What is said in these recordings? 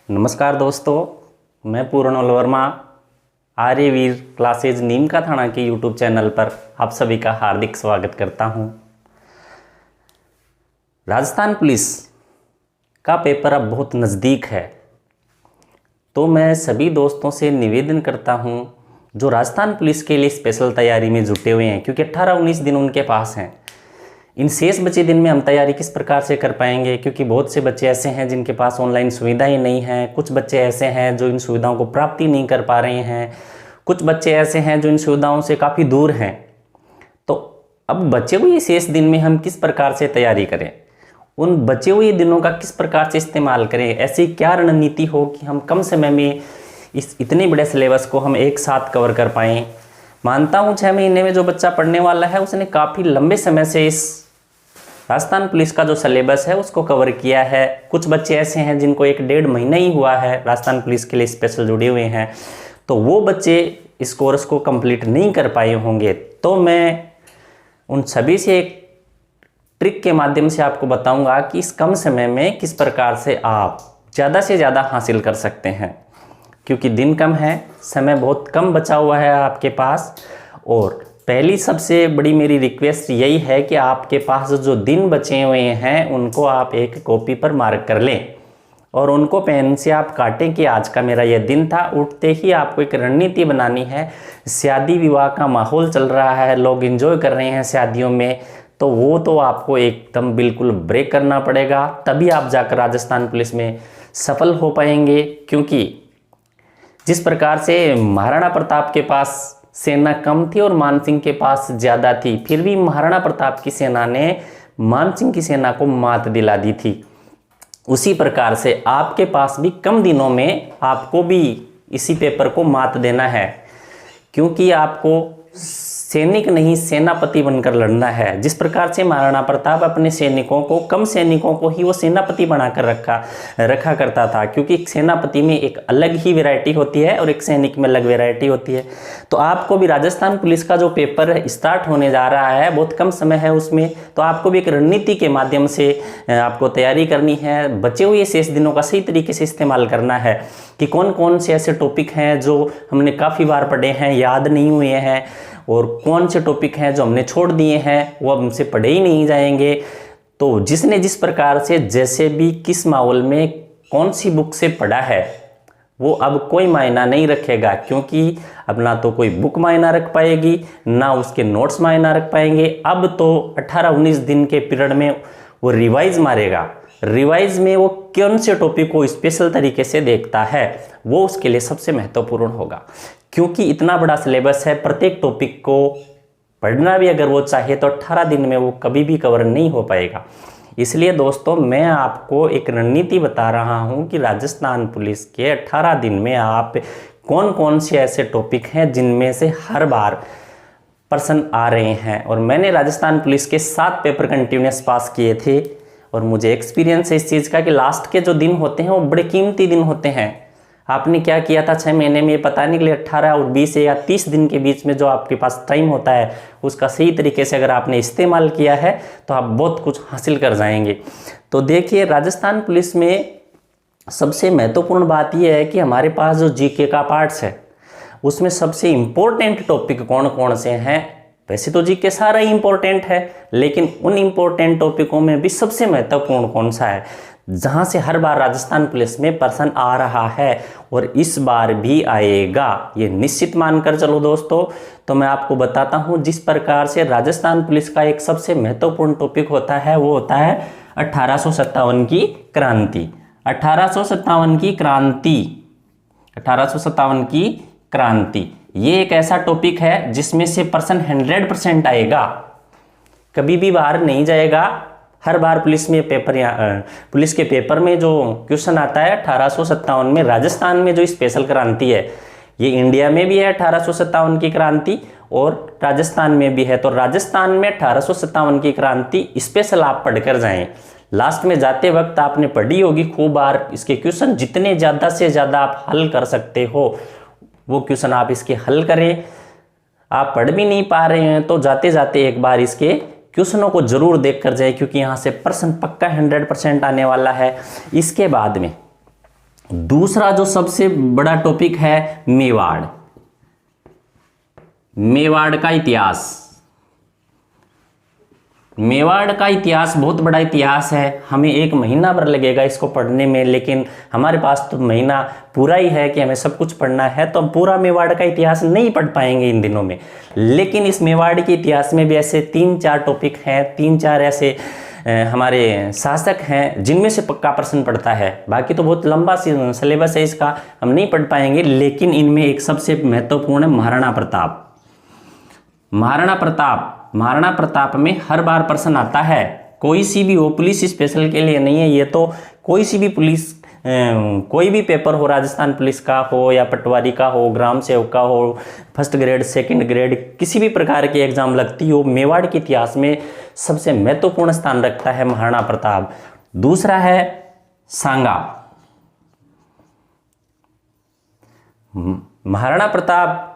नमस्कार दोस्तों, मैं पूर्ण वर्मा आर्यवीर क्लासेज नीम का थाना के यूट्यूब चैनल पर आप सभी का हार्दिक स्वागत करता हूं। राजस्थान पुलिस का पेपर अब बहुत नज़दीक है, तो मैं सभी दोस्तों से निवेदन करता हूं जो राजस्थान पुलिस के लिए स्पेशल तैयारी में जुटे हुए हैं, क्योंकि 18-19 दिन उनके पास हैं। इन शेष बचे दिन में हम तैयारी किस प्रकार से कर पाएंगे, क्योंकि बहुत से बच्चे ऐसे हैं जिनके पास ऑनलाइन सुविधाएं नहीं हैं, कुछ बच्चे ऐसे हैं जो इन सुविधाओं को प्राप्ति नहीं कर पा रहे हैं, कुछ बच्चे ऐसे हैं जो इन सुविधाओं से काफ़ी दूर हैं। तो अब बचे हुए शेष दिन में हम किस प्रकार से तैयारी करें, उन बचे हुए दिनों का किस प्रकार से इस्तेमाल करें, ऐसी क्या रणनीति हो कि हम कम समय में इस इतने बड़े सिलेबस को हम एक साथ कवर कर पाएँ। मानता हूँ 6 महीने में जो बच्चा पढ़ने वाला है उसने काफ़ी लंबे समय से इस राजस्थान पुलिस का जो सिलेबस है उसको कवर किया है। कुछ बच्चे ऐसे हैं जिनको 1-1.5 महीना ही हुआ है राजस्थान पुलिस के लिए स्पेशल जुड़े हुए हैं, तो वो बच्चे इस कोर्स को कंप्लीट नहीं कर पाए होंगे। तो मैं उन सभी से एक ट्रिक के माध्यम से आपको बताऊंगा कि इस कम समय में किस प्रकार से आप ज़्यादा से ज़्यादा हासिल कर सकते हैं, क्योंकि दिन कम है, समय बहुत कम बचा हुआ है आपके पास। और पहली सबसे बड़ी मेरी रिक्वेस्ट यही है कि आपके पास जो दिन बचे हुए हैं उनको आप एक कॉपी पर मार्क कर लें और उनको पेन से आप काटें कि आज का मेरा यह दिन था। उठते ही आपको एक रणनीति बनानी है। शादी विवाह का माहौल चल रहा है, लोग एंजॉय कर रहे हैं शादियों में, तो वो तो आपको एकदम बिल्कुल ब्रेक करना पड़ेगा, तभी आप जाकर राजस्थान पुलिस में सफल हो पाएंगे। क्योंकि जिस प्रकार से महाराणा प्रताप के पास सेना कम थी और मानसिंह के पास ज़्यादा थी, फिर भी महाराणा प्रताप की सेना ने मानसिंह की सेना को मात दिला दी थी, उसी प्रकार से आपके पास भी कम दिनों में आपको भी इसी पेपर को मात देना है। क्योंकि आपको सैनिक नहीं सेनापति बनकर लड़ना है। जिस प्रकार से महाराणा प्रताप अपने सैनिकों को, कम सैनिकों को ही वो सेनापति बनाकर रखा करता था, क्योंकि एक सेनापति में एक अलग ही वैरायटी होती है और एक सैनिक में अलग वैरायटी होती है। तो आपको भी राजस्थान पुलिस का जो पेपर स्टार्ट होने जा रहा है, बहुत कम समय है उसमें, तो आपको भी एक रणनीति के माध्यम से आपको तैयारी करनी है। बचे हुए शेष दिनों का सही तरीके से इस्तेमाल करना है कि कौन कौन से ऐसे टॉपिक हैं जो हमने काफ़ी बार पढ़े हैं, याद नहीं हुए हैं, और कौन से टॉपिक हैं जो हमने छोड़ दिए हैं, वो अब हमसे पढ़े ही नहीं जाएंगे। तो जिसने जिस प्रकार से जैसे भी किस माहौल में कौन सी बुक से पढ़ा है वो अब कोई मायना नहीं रखेगा, क्योंकि अब ना तो कोई बुक मायना रख पाएगी, ना उसके नोट्स मायना रख पाएंगे। अब तो 18-19 दिन के पीरियड में वो रिवाइज मारेगा। रिवाइज में वो कौन से टॉपिक को स्पेशल तरीके से देखता है वो उसके लिए सबसे महत्वपूर्ण होगा, क्योंकि इतना बड़ा सिलेबस है। प्रत्येक टॉपिक को पढ़ना भी अगर वो चाहे तो 18 दिन में वो कभी भी कवर नहीं हो पाएगा। इसलिए दोस्तों, मैं आपको एक रणनीति बता रहा हूं कि राजस्थान पुलिस के 18 दिन में आप कौन कौन से ऐसे टॉपिक हैं जिनमें से हर बार प्रश्न आ रहे हैं। और मैंने राजस्थान पुलिस के 7 पेपर कंटिन्यूस पास किए थे और मुझे एक्सपीरियंस है इस चीज़ का कि लास्ट के जो दिन होते हैं वो बड़े कीमती दिन होते हैं। आपने क्या किया था 6 महीने में, ये पता नहीं, 18 और 20 या 30 दिन के बीच में जो आपके पास टाइम होता है उसका सही तरीके से अगर आपने इस्तेमाल किया है तो आप बहुत कुछ हासिल कर जाएंगे। तो देखिए, राजस्थान पुलिस में सबसे महत्वपूर्ण बात यह है कि हमारे पास जो जीके का पार्ट्स है उसमें सबसे इम्पोर्टेंट टॉपिक कौन कौन से हैं। वैसे तो जीके सारा ही इम्पोर्टेंट है, लेकिन उन इम्पोर्टेंट टॉपिकों में भी सबसे महत्वपूर्ण कौन सा है, जहां से हर बार राजस्थान पुलिस में प्रश्न आ रहा है और इस बार भी आएगा, ये निश्चित मानकर चलो दोस्तों। तो मैं आपको बताता हूं, जिस प्रकार से राजस्थान पुलिस का एक सबसे महत्वपूर्ण टॉपिक होता है वो होता है 1857 की क्रांति। 1857 की क्रांति, 1857 की क्रांति, ये एक ऐसा टॉपिक है जिसमें से प्रश्न 100% आएगा, कभी भी बाहर नहीं जाएगा। हर बार पुलिस में पुलिस के पेपर में जो क्वेश्चन आता है 1857 में, राजस्थान में जो स्पेशल क्रांति है, ये इंडिया में भी है 1857 की क्रांति और राजस्थान में भी है। तो राजस्थान में 1857 की क्रांति स्पेशल आप पढ़कर जाएं। लास्ट में जाते वक्त आपने पढ़ी होगी खूब बार, इसके क्वेश्चन जितने ज़्यादा से ज़्यादा आप हल कर सकते हो वो क्वेश्चन आप इसके हल करें। आप पढ़ भी नहीं पा रहे हैं तो जाते जाते एक बार इसके क्वेश्चनों को जरूर देख कर जाए, क्योंकि यहाँ से प्रश्न पक्का 100% आने वाला है। इसके बाद में दूसरा जो सबसे बड़ा टॉपिक है मेवाड़, मेवाड़ का इतिहास। मेवाड़ का इतिहास बहुत बड़ा इतिहास है, हमें 1 महीना भर लगेगा इसको पढ़ने में, लेकिन हमारे पास तो महीना पूरा ही है कि हमें सब कुछ पढ़ना है, तो हम पूरा मेवाड़ का इतिहास नहीं पढ़ पाएंगे इन दिनों में। लेकिन इस मेवाड़ के इतिहास में भी ऐसे 3-4 टॉपिक हैं, 3-4 ऐसे हमारे शासक हैं जिनमें से पक्का प्रश्न पड़ता है। बाकी तो बहुत लंबा सिलेबस है इसका, हम नहीं पढ़ पाएंगे, लेकिन इनमें एक सबसे महत्वपूर्ण है महाराणा प्रताप। महाराणा प्रताप, महाराणा प्रताप में हर बार प्रश्न आता है, कोई सी भी हो, पुलिस स्पेशल के लिए नहीं है ये, तो कोई सी भी पुलिस कोई भी पेपर हो, राजस्थान पुलिस का हो या पटवारी का हो, ग्राम सेवक का हो, फर्स्ट ग्रेड, सेकंड ग्रेड, किसी भी प्रकार की एग्जाम लगती हो, मेवाड़ के इतिहास में सबसे महत्वपूर्ण स्थान रखता है महाराणा प्रताप। दूसरा है सांगा। महाराणा प्रताप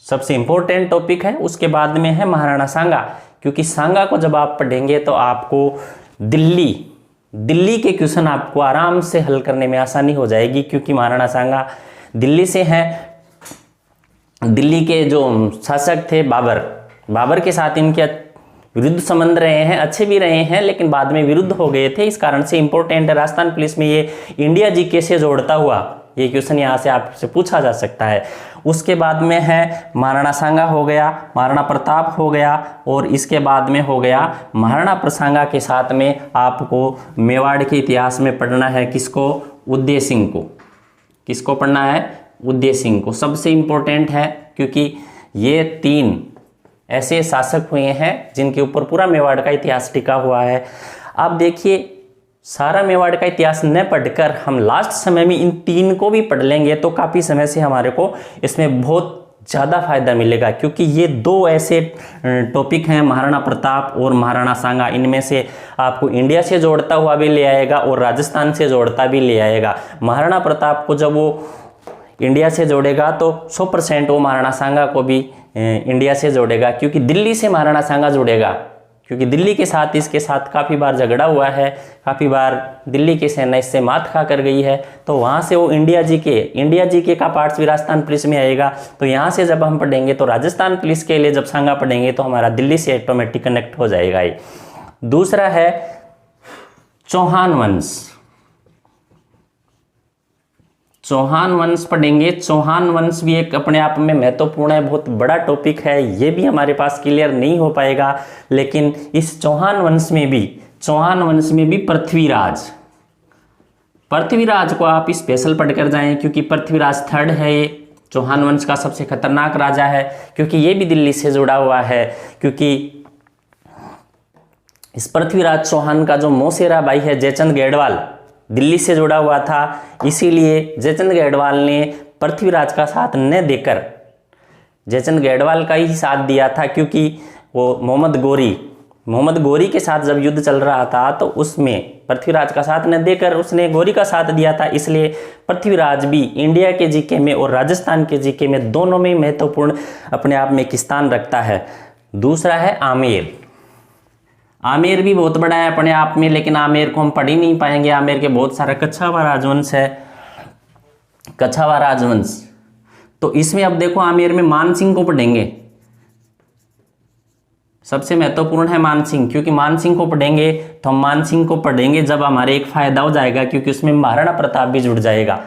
सबसे इंपॉर्टेंट टॉपिक है, उसके बाद में है महाराणा सांगा, क्योंकि सांगा को जब आप पढ़ेंगे तो आपको दिल्ली के क्वेश्चन आपको आराम से हल करने में आसानी हो जाएगी, क्योंकि महाराणा सांगा दिल्ली से हैं। दिल्ली के जो शासक थे बाबर के साथ इनके विरुद्ध संबंध रहे हैं, अच्छे भी रहे हैं, लेकिन बाद में विरुद्ध हो गए थे, इस कारण से इंपॉर्टेंट है। राजस्थान पुलिस में ये इंडिया जीके से जोड़ता हुआ ये क्वेश्चन यहाँ से आपसे पूछा जा सकता है। उसके बाद में है महाराणा सांगा हो गया, महाराणा प्रताप हो गया, और इसके बाद में हो गया महाराणा प्रसांगा के साथ में आपको मेवाड़ के इतिहास में पढ़ना है किसको, उदय सिंह को। किसको पढ़ना है, उदय सिंह को। सबसे इंपॉर्टेंट है, क्योंकि ये 3 ऐसे शासक हुए हैं जिनके ऊपर पूरा मेवाड़ का इतिहास टिका हुआ है। अब देखिए, सारा मेवाड़ का इतिहास न पढ़कर हम लास्ट समय में इन 3 को भी पढ़ लेंगे तो काफ़ी समय से हमारे को इसमें बहुत ज़्यादा फायदा मिलेगा, क्योंकि ये 2 ऐसे टॉपिक हैं, महाराणा प्रताप और महाराणा सांगा, इनमें से आपको इंडिया से जोड़ता हुआ भी ले आएगा और राजस्थान से जोड़ता भी ले आएगा। महाराणा प्रताप को जब वो इंडिया से जोड़ेगा तो 100% वो महाराणा सांगा को भी इंडिया से जोड़ेगा, क्योंकि दिल्ली से महाराणा सांगा जुड़ेगा, क्योंकि दिल्ली के साथ इसके साथ काफ़ी बार झगड़ा हुआ है, काफ़ी बार दिल्ली की सेना इससे मात खा कर गई है, तो वहाँ से वो इंडिया जीके का पार्ट्स भी राजस्थान पुलिस में आएगा। तो यहाँ से जब हम पढ़ेंगे तो राजस्थान पुलिस के लिए जब सांगा पढ़ेंगे तो हमारा दिल्ली से ऑटोमेटिक कनेक्ट हो जाएगा ये। दूसरा है चौहान वंश। चौहान वंश पढ़ेंगे। चौहान वंश भी एक अपने आप में महत्वपूर्ण है, बहुत बड़ा टॉपिक है, ये भी हमारे पास क्लियर नहीं हो पाएगा। लेकिन इस चौहान वंश में भी पृथ्वीराज को आप स्पेशल पढ़कर जाएं, क्योंकि पृथ्वीराज 3rd है, ये चौहान वंश का सबसे खतरनाक राजा है, क्योंकि ये भी दिल्ली से जुड़ा हुआ है। क्योंकि इस पृथ्वीराज चौहान का जो मौसेरा भाई है जयचंद गढ़वाल, दिल्ली से जुड़ा हुआ था, इसीलिए जयचंद गढ़वाल ने पृथ्वीराज का साथ न देकर जयचंद गढ़वाल का ही साथ दिया था, क्योंकि वो मोहम्मद गोरी के साथ जब युद्ध चल रहा था तो उसमें पृथ्वीराज का साथ न देकर उसने गोरी का साथ दिया था। इसलिए पृथ्वीराज भी इंडिया के जीके में और राजस्थान के जीके में दोनों में महत्वपूर्ण अपने आप में एक स्थान रखता है। दूसरा है आमेर। आमेर भी बहुत बड़ा है अपने आप में, लेकिन आमेर को हम पढ़ ही नहीं पाएंगे। आमेर के बहुत सारे कछावा राजवंश है, कछावा राजवंश। तो इसमें अब देखो, आमेर में मानसिंह को पढ़ेंगे, सबसे महत्वपूर्ण है मानसिंह, क्योंकि मानसिंह को पढ़ेंगे तो हम मानसिंह को पढ़ेंगे जब हमारे एक फायदा हो जाएगा, क्योंकि उसमें महाराणा प्रताप भी जुड़ जाएगा।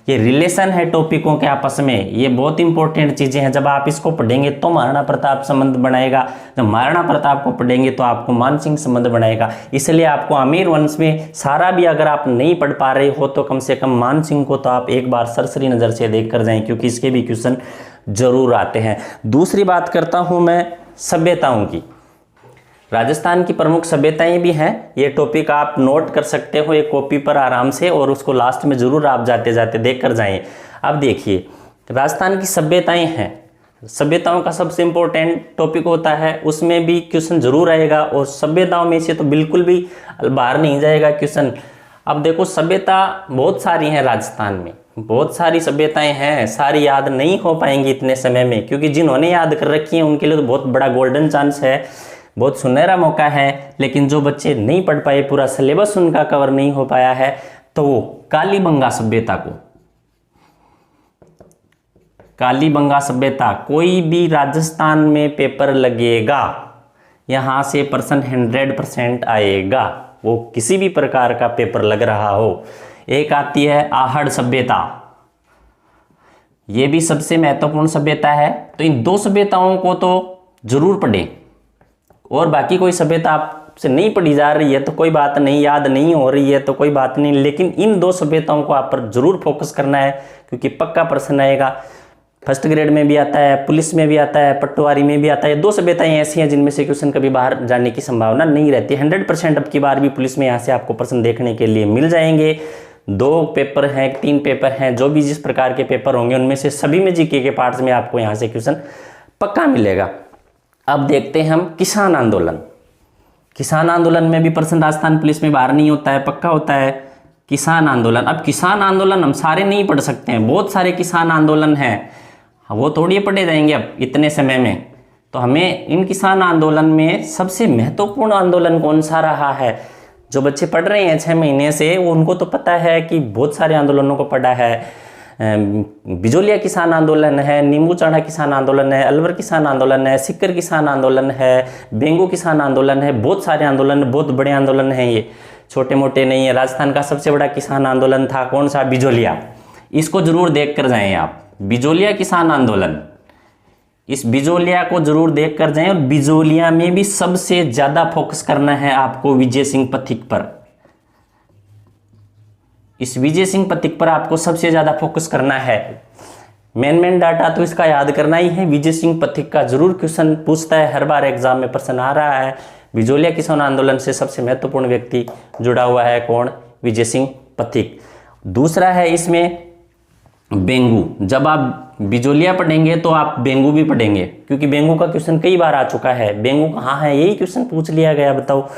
ये रिलेशन है टॉपिकों के आपस में, ये बहुत इंपॉर्टेंट चीज़ें हैं। जब आप इसको पढ़ेंगे तो महाराणा प्रताप संबंध बनाएगा, जब महाराणा प्रताप को पढ़ेंगे तो आपको मानसिंह संबंध बनाएगा। इसलिए आपको आमेर वंश में सारा भी अगर आप नहीं पढ़ पा रहे हो तो कम से कम मानसिंह को तो आप एक बार सरसरी नज़र से देख कर जाएं, क्योंकि इसके भी क्वेश्चन जरूर आते हैं। दूसरी बात करता हूँ मैं सभ्यताओं की। राजस्थान की प्रमुख सभ्यताएं भी हैं, ये टॉपिक आप नोट कर सकते हो एक कॉपी पर आराम से, और उसको लास्ट में ज़रूर आप जाते जाते देख कर जाएं। अब देखिए, राजस्थान की सभ्यताएं हैं, सभ्यताओं का सबसे इम्पोर्टेंट टॉपिक होता है, उसमें भी क्वेश्चन जरूर आएगा, और सभ्यताओं में से तो बिल्कुल भी बाहर नहीं जाएगा क्वेश्चन। अब देखो, सभ्यता बहुत सारी हैं राजस्थान में, बहुत सारी सभ्यताएं हैं, सारी याद नहीं हो पाएंगी इतने समय में, क्योंकि जिन्होंने याद कर रखी है उनके लिए तो बहुत बड़ा गोल्डन चांस है, बहुत सुनहरा मौका है। लेकिन जो बच्चे नहीं पढ़ पाए, पूरा सिलेबस उनका कवर नहीं हो पाया है, तो वो कालीबंगा सभ्यता को, कालीबंगा सभ्यता, कोई भी राजस्थान में पेपर लगेगा यहाँ से पर्सन 100% आएगा, वो किसी भी प्रकार का पेपर लग रहा हो। एक आती है आहड़ सभ्यता, ये भी सबसे महत्वपूर्ण सभ्यता है। तो इन दो सभ्यताओं को तो जरूर पढ़ें, और बाकी कोई सभ्यता आपसे नहीं पढ़ी जा रही है तो कोई बात नहीं, याद नहीं हो रही है तो कोई बात नहीं, लेकिन इन दो सभ्यताओं को आप पर जरूर फोकस करना है, क्योंकि पक्का प्रश्न आएगा। फर्स्ट ग्रेड में भी आता है, पुलिस में भी आता है, पटवारी में भी आता है। दो सभ्यताएं ऐसी हैं जिनमें से क्वेश्चन कभी बाहर जाने की संभावना नहीं रहती। 100% अब की बार भी पुलिस में यहाँ से आपको प्रश्न देखने के लिए मिल जाएंगे। 2 पेपर हैं, 3 पेपर हैं, जो भी जिस प्रकार के पेपर होंगे उनमें से सभी में जीके के पार्ट्स में आपको यहाँ से क्वेश्चन पक्का मिलेगा। अब देखते हैं हम किसान आंदोलन। किसान आंदोलन में भी प्रश्न राजस्थान पुलिस में बाहर नहीं होता है, पक्का होता है किसान आंदोलन। अब किसान आंदोलन हम सारे नहीं पढ़ सकते हैं, बहुत सारे किसान आंदोलन हैं, वो थोड़ी पढ़े जाएंगे अब इतने समय में। तो हमें इन किसान आंदोलन में सबसे महत्वपूर्ण आंदोलन कौन सा रहा है, जो बच्चे पढ़ रहे हैं 6 महीने से, उनको तो पता है कि बहुत सारे आंदोलनों को पढ़ा है। बिजोलिया किसान आंदोलन है, नींबू चाड़ा किसान आंदोलन है, अलवर किसान आंदोलन है, सिक्कर किसान आंदोलन है, बेंगू किसान आंदोलन है, बहुत सारे आंदोलन, बहुत बड़े आंदोलन हैं, ये छोटे मोटे नहीं है। राजस्थान का सबसे बड़ा किसान आंदोलन था कौन सा, बिजोलिया। इसको जरूर देख कर जाएं आप, बिजोलिया किसान आंदोलन, इस बिजोलिया को जरूर देख कर जाएं। और बिजोलिया में भी सबसे ज्यादा फोकस करना है आपको विजय सिंह पथिक पर, इस विजय सिंह पथिक पर आपको सबसे ज्यादा फोकस करना है। मेन डाटा तो इसका याद करना ही है। विजय सिंह पथिक का जरूर क्वेश्चन पूछता है, हर बार एग्जाम में प्रश्न आ रहा है। बिजोलिया किसान आंदोलन से सबसे महत्वपूर्ण व्यक्ति जुड़ा हुआ है कौन, विजय सिंह पथिक। दूसरा है इसमें बेंगू। जब आप बिजोलिया पढ़ेंगे तो आप बेंगू भी पढ़ेंगे, क्योंकि बेंगू का क्वेश्चन कई बार आ चुका है। बेंगू कहाँ है, यही क्वेश्चन पूछ लिया गया, बताओ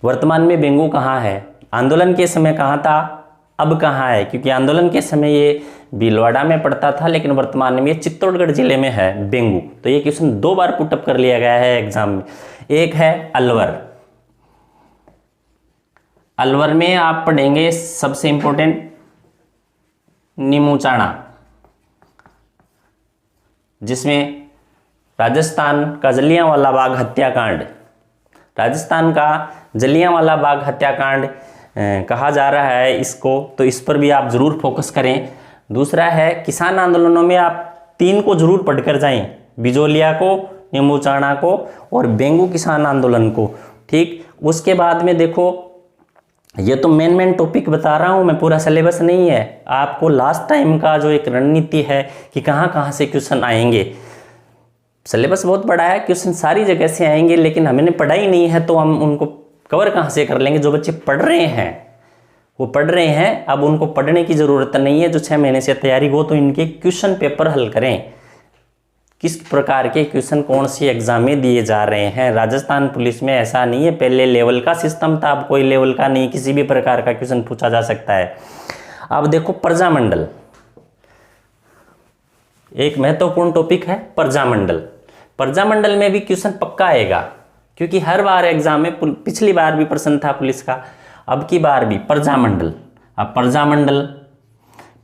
वर्तमान में बेंगू कहाँ है, आंदोलन के समय कहाँ था, अब कहाँ है। क्योंकि आंदोलन के समय ये भीलवाड़ा में पड़ता था, लेकिन वर्तमान में ये चित्तौड़गढ़ जिले में है बेंगू। तो ये क्वेश्चन 2 बार पुटअप कर लिया गया है एग्जाम में। एक है अलवर, अलवर में आप पढ़ेंगे सबसे इंपॉर्टेंट नींबू चाड़ा, जिसमें राजस्थान का जलियांवाला बाग हत्याकांड, राजस्थान का जलियांवाला बाग हत्याकांड कहा जा रहा है इसको, तो इस पर भी आप जरूर फोकस करें। दूसरा है किसान आंदोलनों में आप 3 को जरूर पढ़कर जाएं, बिजोलिया को, नींबू चाड़ा को और बेंगू किसान आंदोलन को। ठीक, उसके बाद में देखो, ये तो मेन टॉपिक बता रहा हूँ मैं, पूरा सिलेबस नहीं है। आपको लास्ट टाइम का जो एक रणनीति है कि कहाँ कहाँ से क्वेश्चन आएंगे, सिलेबस बहुत बड़ा है, क्वेश्चन सारी जगह से आएंगे, लेकिन हमने पढ़ा ही नहीं है तो हम उनको कवर कहाँ से कर लेंगे। जो बच्चे पढ़ रहे हैं वो पढ़ रहे हैं, अब उनको पढ़ने की ज़रूरत नहीं है। जो 6 महीने से तैयारी हो, तो इनके क्वेश्चन पेपर हल करें, किस प्रकार के क्वेश्चन कौन सी एग्जाम में दिए जा रहे हैं। राजस्थान पुलिस में ऐसा नहीं है, पहले लेवल का सिस्टम था, अब कोई लेवल का नहीं, किसी भी प्रकार का क्वेश्चन पूछा जा सकता है। अब देखो प्रजामंडल, एक महत्वपूर्ण टॉपिक है प्रजामंडल। प्रजामंडल में भी क्वेश्चन पक्का आएगा, क्योंकि हर बार एग्जाम में, पिछली बार भी प्रश्न था पुलिस का, अब की बार भी प्रजामंडल। अब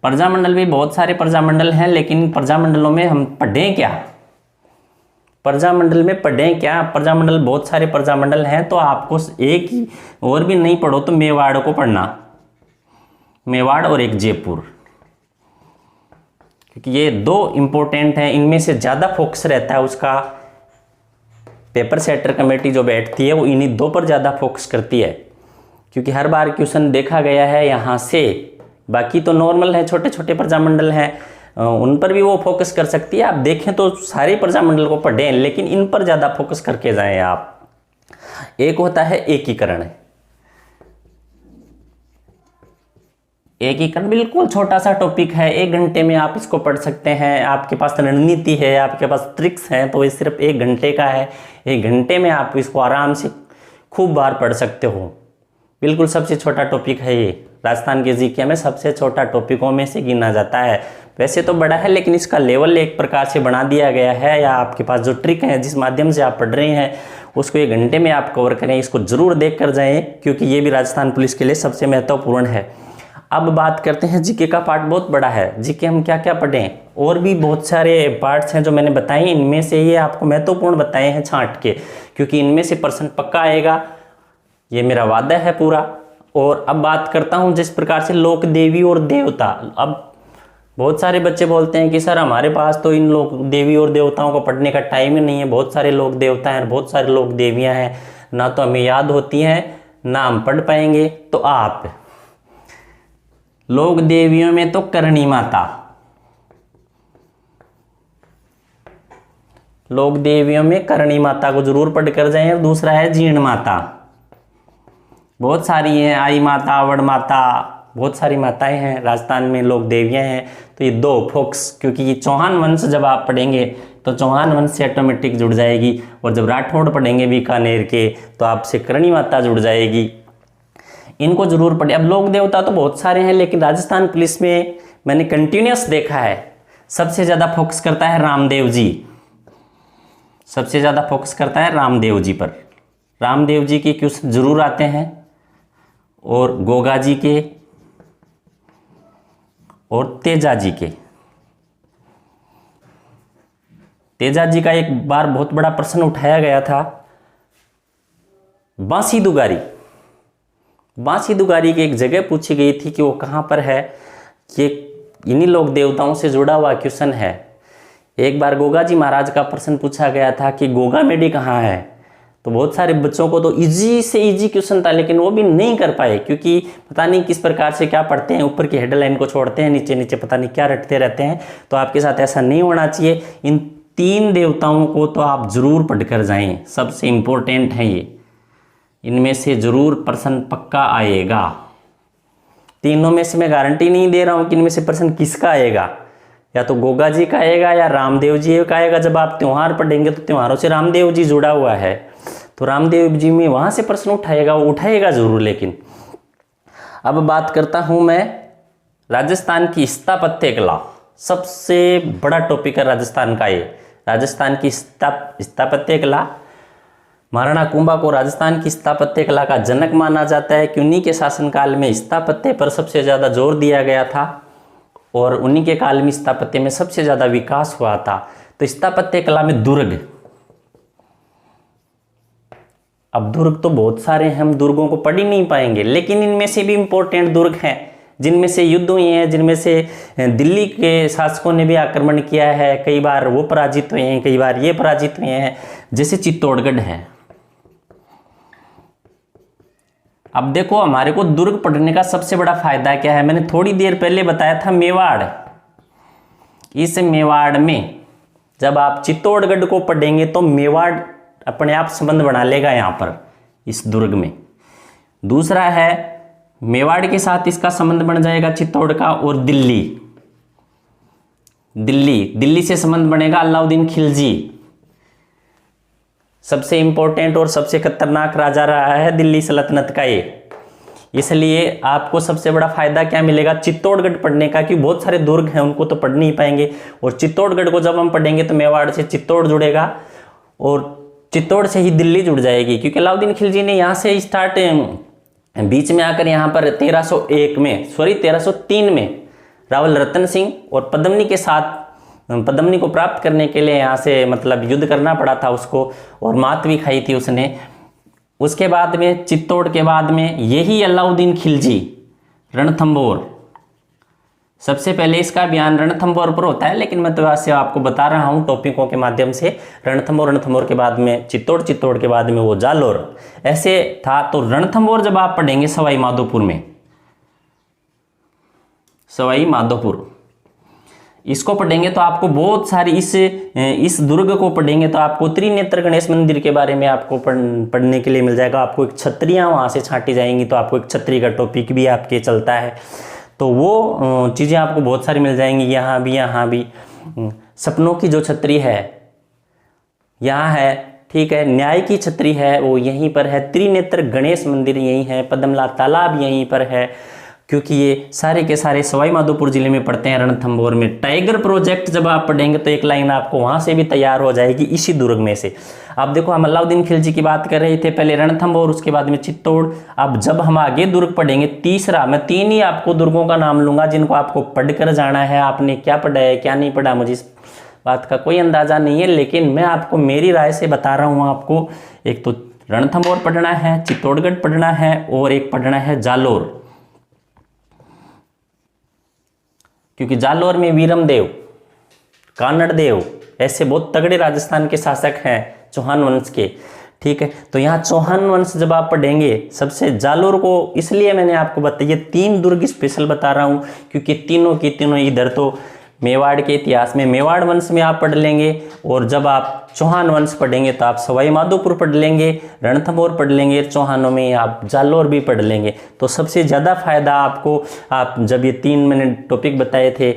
प्रजामंडल भी बहुत सारे प्रजामंडल हैं, लेकिन प्रजामंडलों में हम पढ़ें क्या, प्रजामंडल में पढ़ें क्या, प्रजामंडल बहुत सारे प्रजामंडल हैं। तो आपको एक ही और भी नहीं पढ़ो तो मेवाड़ को पढ़ना, मेवाड़ और एक जयपुर, क्योंकि ये 2 इंपॉर्टेंट हैं। इनमें से ज़्यादा फोकस रहता है उसका, पेपर सेटर कमेटी जो बैठती है वो इन्हीं 2 पर ज़्यादा फोकस करती है, क्योंकि हर बार क्वेश्चन देखा गया है यहाँ से। बाकी तो नॉर्मल है, छोटे छोटे प्रजामंडल हैं, उन पर भी वो फोकस कर सकती है। आप देखें तो सारे प्रजामंडल को पढ़ें, लेकिन इन पर ज़्यादा फोकस करके जाएं आप। एक होता है एकीकरण, एकीकरण बिल्कुल छोटा सा टॉपिक है, 1 घंटे में आप इसको पढ़ सकते हैं। आपके पास रणनीति है, आपके पास ट्रिक्स हैं, तो ये सिर्फ 1 घंटे का है। 1 घंटे में आप इसको आराम से खूब बार पढ़ सकते हो। बिल्कुल सबसे छोटा टॉपिक है ये, राजस्थान के जीके में सबसे छोटा टॉपिकों में से गिना जाता है। वैसे तो बड़ा है, लेकिन इसका लेवल एक प्रकार से बना दिया गया है, या आपके पास जो ट्रिक है जिस माध्यम से आप पढ़ रहे हैं उसको 1 घंटे में आप कवर करें। इसको जरूर देख कर जाएं, क्योंकि ये भी राजस्थान पुलिस के लिए सबसे महत्वपूर्ण है। अब बात करते हैं जीके का पार्ट बहुत बड़ा है। जीके हम क्या क्या पढ़ें, और भी बहुत सारे पार्ट्स हैं जो मैंने बताए, इनमें से ये आपको महत्वपूर्ण बताए हैं छांट के, क्योंकि इनमें से प्रश्न पक्का आएगा, ये मेरा वादा है पूरा। और अब बात करता हूँ जिस प्रकार से लोक देवी और देवता। अब बहुत सारे बच्चे बोलते हैं कि सर हमारे पास तो इन लोक देवी और देवताओं को पढ़ने का टाइम ही नहीं है, बहुत सारे लोक देवता हैं, बहुत सारे लोक देवियाँ हैं, ना तो हमें याद होती हैं ना हम पढ़ पाएंगे। तो आप लोक देवियों में तो करणी माता, लोक देवियों में करणी माता को जरूर पढ़ कर जाएं। और दूसरा है जीण माता, बहुत सारी हैं, आई माता, आवड़ माता, बहुत सारी माताएं हैं राजस्थान में, लोक देवियां हैं। तो ये दो फोक्स, क्योंकि ये चौहान वंश जब आप पढ़ेंगे तो चौहान वंश से ऑटोमेटिक जुड़ जाएगी, और जब राठौड़ पढ़ेंगे बीकानेर के तो आपसे करणी माता जुड़ जाएगी। इनको जरूर पढ़े। अब लोक देवता तो बहुत सारे हैं, लेकिन राजस्थान पुलिस में मैंने कंटिन्यूस देखा है सबसे ज़्यादा फोकस करता है रामदेव जी, सबसे ज़्यादा फोकस करता है रामदेव जी पर। रामदेव जी के क्वेश्चन जरूर आते हैं, और गोगा जी के और तेजा जी के। तेजा जी का एक बार बहुत बड़ा प्रश्न उठाया गया था, बांसी दुगारी। बांसी दुगारी की एक जगह पूछी गई थी कि वो कहाँ पर है, ये इन्हीं लोक देवताओं से जुड़ा हुआ क्वेश्चन है। एक बार गोगा जी महाराज का प्रश्न पूछा गया था कि गोगा मेडी कहाँ है, तो बहुत सारे बच्चों को तो इजी से इजी क्वेश्चन था, लेकिन वो भी नहीं कर पाए, क्योंकि पता नहीं किस प्रकार से क्या पढ़ते हैं, ऊपर की हेडलाइन को छोड़ते हैं, नीचे नीचे पता नहीं क्या रटते रहते हैं। तो आपके साथ ऐसा नहीं होना चाहिए। इन 3 देवताओं को तो आप जरूर पढ़कर जाएं, सबसे इम्पोर्टेंट है ये, इनमें से जरूर प्रश्न पक्का आएगा। तीनों में से मैं गारंटी नहीं दे रहा हूं कि इनमें से प्रश्न किसका आएगा, या तो गोगा जी का आएगा या रामदेव जी का आएगा। जब आप त्योहार पढ़ेंगे तो त्योहारों से रामदेव जी जुड़ा हुआ है, तो रामदेव जी में वहां से प्रश्न उठाएगा, वो उठाएगा जरूर। लेकिन अब बात करता हूं मैं राजस्थान की स्थापत्य कला, सबसे बड़ा टॉपिक है राजस्थान का ये। राजस्थान की स्थापत्य कला, महाराणा कुंभा को राजस्थान की स्थापत्य कला का जनक माना जाता है कि उन्हीं के शासनकाल में स्थापत्य पर सबसे ज़्यादा जोर दिया गया था, और उन्हीं के काल में स्थापत्य में सबसे ज़्यादा विकास हुआ था। तो स्थापत्य कला में दुर्ग, अब दुर्ग तो बहुत सारे हैं, हम दुर्गों को पढ़ ही नहीं पाएंगे, लेकिन इनमें से भी इम्पोर्टेंट दुर्ग हैं जिनमें से युद्ध हुए हैं, जिनमें से दिल्ली के शासकों ने भी आक्रमण किया है, कई बार वो पराजित हुए हैं, कई बार ये पराजित हुए हैं, जैसे चित्तौड़गढ़ है। अब देखो हमारे को दुर्ग पढ़ने का सबसे बड़ा फायदा क्या है, मैंने थोड़ी देर पहले बताया था मेवाड़। इस मेवाड़ में जब आप चित्तौड़गढ़ को पढ़ेंगे तो मेवाड़ अपने आप संबंध बना लेगा यहाँ पर इस दुर्ग में। दूसरा है मेवाड़ के साथ इसका संबंध बन जाएगा चित्तौड़ का, और दिल्ली, दिल्ली से संबंध बनेगा अलाउद्दीन खिलजी। सबसे इंपॉर्टेंट और सबसे खतरनाक राजा रहा है दिल्ली सल्तनत का ये, इसलिए आपको सबसे बड़ा फायदा क्या मिलेगा चित्तौड़गढ़ पढ़ने का, कि बहुत सारे दुर्ग हैं उनको तो पढ़ नहीं पाएंगे, और चित्तौड़गढ़ को जब हम पढ़ेंगे तो मेवाड़ से चित्तौड़ जुड़ेगा, और चित्तौड़ से ही दिल्ली जुड़ जाएगी, क्योंकि अलाउद्दीन खिलजी ने यहाँ से स्टार्ट, बीच में आकर यहाँ पर 1303 में रावल रतन सिंह और पद्मनी के साथ, पद्मनी को प्राप्त करने के लिए यहाँ से मतलब युद्ध करना पड़ा था उसको, और मात भी खाई थी उसने। उसके बाद में चित्तौड़ के बाद में यही अलाउद्दीन खिलजी रणथंभौर, सबसे पहले इसका बयान रणथंभौर पर होता है, लेकिन मैं तो वैसे आपको बता रहा हूँ टॉपिकों के माध्यम से। रणथंभौर के बाद में चित्तौड़ के बाद में वो जालोर, ऐसे था। तो रणथंभौर जब आप पढ़ेंगे सवाई माधोपुर में, सवाई माधोपुर इसको पढ़ेंगे तो आपको बहुत सारी इस दुर्ग को पढ़ेंगे तो आपको त्रिनेत्र गणेश मंदिर के बारे में आपको पढ़ने के लिए मिल जाएगा। आपको एक छत्रियाँ वहाँ से छांटी जाएंगी, तो आपको एक छतरी का टॉपिक भी आपके चलता है, तो वो चीज़ें आपको बहुत सारी मिल जाएंगी। यहाँ भी सपनों की जो छतरी है यहाँ है, ठीक है। न्याय की छतरी है वो यहीं पर है। त्रिनेत्र गणेश मंदिर यहीं है। पद्मला तालाब यहीं पर है। क्योंकि ये सारे के सारे सवाई माधोपुर जिले में पड़ते हैं, रणथंभौर में। टाइगर प्रोजेक्ट जब आप पढ़ेंगे तो एक लाइन आपको वहाँ से भी तैयार हो जाएगी, इसी दुर्ग में से। अब देखो, हम अलाउद्दीन खिलजी की बात कर रहे थे, पहले रणथंभौर, उसके बाद में चित्तौड़। अब जब हम आगे दुर्ग पढ़ेंगे, तीसरा, मैं 3 ही आपको दुर्गों का नाम लूंगा जिनको आपको पढ़कर जाना है। आपने क्या पढ़ा है क्या नहीं पढ़ा मुझे इस बात का कोई अंदाजा नहीं है, लेकिन मैं आपको मेरी राय से बता रहा हूँ। आपको एक तो रणथंभौर पढ़ना है, चित्तौड़गढ़ पढ़ना है, और एक पढ़ना है जालोर, क्योंकि जालोर में वीरम देव, कानड़ देव, ऐसे बहुत तगड़े राजस्थान के शासक हैं चौहान वंश के। ठीक है, तो यहाँ चौहान वंश जब आप पढ़ेंगे, सबसे जालोर को इसलिए मैंने आपको बताया, 3 दुर्ग स्पेशल बता रहा हूँ, क्योंकि तीनों की तीनों इधर तो मेवाड़ के इतिहास में मेवाड़ वंश में आप पढ़ लेंगे, और जब आप चौहान वंश पढ़ेंगे तो आप सवाई माधोपुर पढ़ लेंगे, रणथंभौर पढ़ लेंगे, चौहानों में आप जालोर भी पढ़ लेंगे। तो सबसे ज़्यादा फायदा आपको, आप जब ये 3 मैंने टॉपिक बताए थे,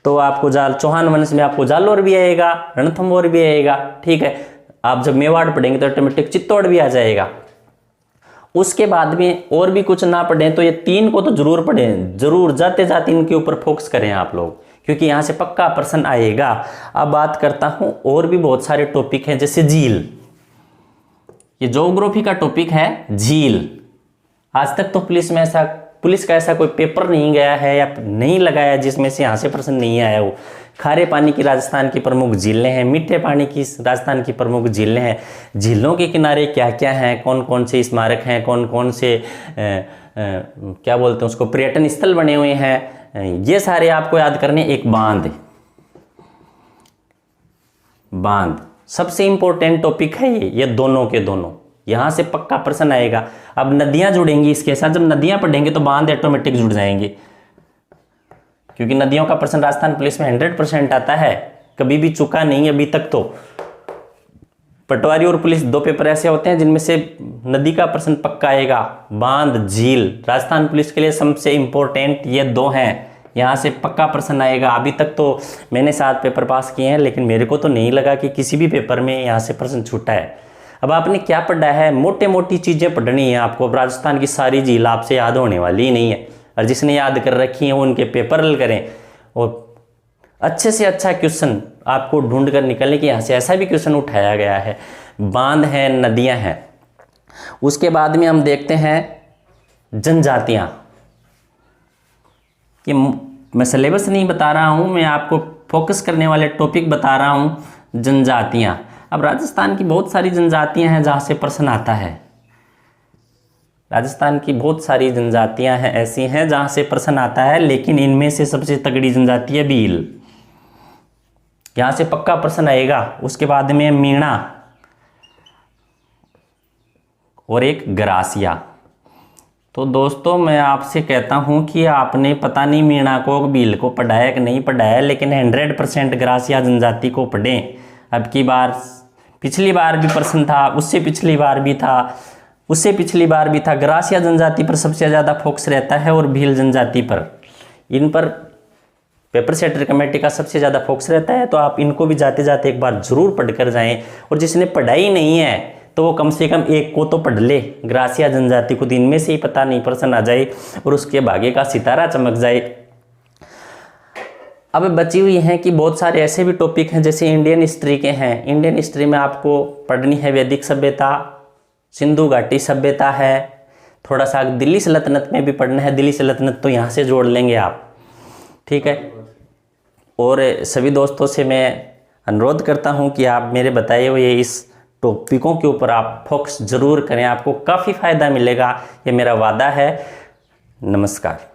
तो आपको चौहान वंश में आपको जालोर भी आएगा, रणथंभौर भी आएगा। ठीक है, आप जब मेवाड़ पढ़ेंगे तो ऑटोमेटिक चित्तौड़ भी आ जाएगा। उसके बाद में और भी कुछ ना पढ़ें तो ये 3 को तो जरूर पढ़ें, जरूर जाते जाते इनके ऊपर फोकस करें आप लोग, क्योंकि यहाँ से पक्का प्रश्न आएगा। अब बात करता हूँ, और भी बहुत सारे टॉपिक हैं, जैसे झील, ये ज्योग्राफी का टॉपिक है झील। आज तक तो पुलिस का ऐसा कोई पेपर नहीं गया है या नहीं लगाया जिसमें से यहाँ से प्रश्न नहीं आया हो। खारे पानी की राजस्थान की प्रमुख झीलें हैं, मीठे पानी की राजस्थान की प्रमुख झीलें हैं, झीलों के किनारे क्या क्या हैं, कौन कौन से स्मारक हैं, कौन कौन से क्या बोलते हैं उसको, पर्यटन स्थल बने हुए हैं, ये सारे आपको याद करने। एक बांध सबसे इंपॉर्टेंट टॉपिक है ये दोनों के दोनों, यहां से पक्का प्रश्न आएगा। अब नदियां जुड़ेंगी इसके साथ, जब नदियां पढ़ेंगे तो बांध ऑटोमेटिक जुड़ जाएंगे, क्योंकि नदियों का प्रश्न राजस्थान पुलिस में 100% आता है, कभी भी चुका नहीं अभी तक। तो पटवारी और पुलिस 2 पेपर ऐसे होते हैं जिनमें से नदी का प्रश्न पक्का आएगा। बांध, झील राजस्थान पुलिस के लिए सबसे इंपॉर्टेंट ये 2 हैं, यहाँ से पक्का प्रश्न आएगा। अभी तक तो मैंने 7 पेपर पास किए हैं, लेकिन मेरे को तो नहीं लगा कि किसी भी पेपर में यहाँ से प्रश्न छूटा है। अब आपने क्या पढ़ा है, मोटे मोटी चीज़ें पढ़नी है आपको। अब राजस्थान की सारी झील आपसे याद होने वाली ही नहीं है, और जिसने याद कर रखी है वो उनके पेपर हल करें, और अच्छे से अच्छा क्वेश्चन आपको ढूंढ कर निकलने की यहाँ से ऐसा भी क्वेश्चन उठाया गया है। बांध है, नदियाँ हैं। उसके बाद में हम देखते हैं जनजातियाँ, कि मैं सिलेबस नहीं बता रहा हूँ, मैं आपको फोकस करने वाले टॉपिक बता रहा हूँ, जनजातियाँ। अब राजस्थान की बहुत सारी जनजातियाँ हैं जहाँ से प्रश्न आता है। राजस्थान की बहुत सारी जनजातियाँ हैं, ऐसी हैं जहाँ से प्रश्न आता है, लेकिन इनमें से सबसे तगड़ी जनजाति है भील, यहाँ से पक्का प्रश्न आएगा। उसके बाद में मीणा और एक गरासिया। तो दोस्तों मैं आपसे कहता हूँ कि आपने पता नहीं मीणा को भील को पढ़ा है कि नहीं पढ़ा है, लेकिन 100% गरासिया जनजाति को पढ़ें। अब की बार, पिछली बार भी प्रश्न था, उससे पिछली बार भी था, उससे पिछली बार भी था। गरासिया जनजाति पर सबसे ज़्यादा फोकस रहता है, और भील जनजाति पर, इन पर पेपर सेटर कमेटी का सबसे ज़्यादा फोकस रहता है। तो आप इनको भी जाते जाते एक बार ज़रूर पढ़ कर जाएँ, और जिसने पढ़ाई नहीं है तो वो कम से कम एक को तो पढ़ ले, गरासिया जनजाति को। दिन में से ही पता नहीं प्रश्न आ जाए और उसके भाग्य का सितारा चमक जाए। अब बची हुई हैं कि बहुत सारे ऐसे भी टॉपिक हैं जैसे इंडियन हिस्ट्री के हैं। इंडियन हिस्ट्री में आपको पढ़नी है वैदिक सभ्यता, सिंधु घाटी सभ्यता है, थोड़ा सा दिल्ली सल्तनत में भी पढ़ना है। दिल्ली सल्तनत तो यहाँ से जोड़ लेंगे आप, ठीक है। और सभी दोस्तों से मैं अनुरोध करता हूँ कि आप मेरे बताए हुए इस टॉपिकों के ऊपर आप फोकस जरूर करें, आपको काफ़ी फ़ायदा मिलेगा, ये मेरा वादा है। नमस्कार।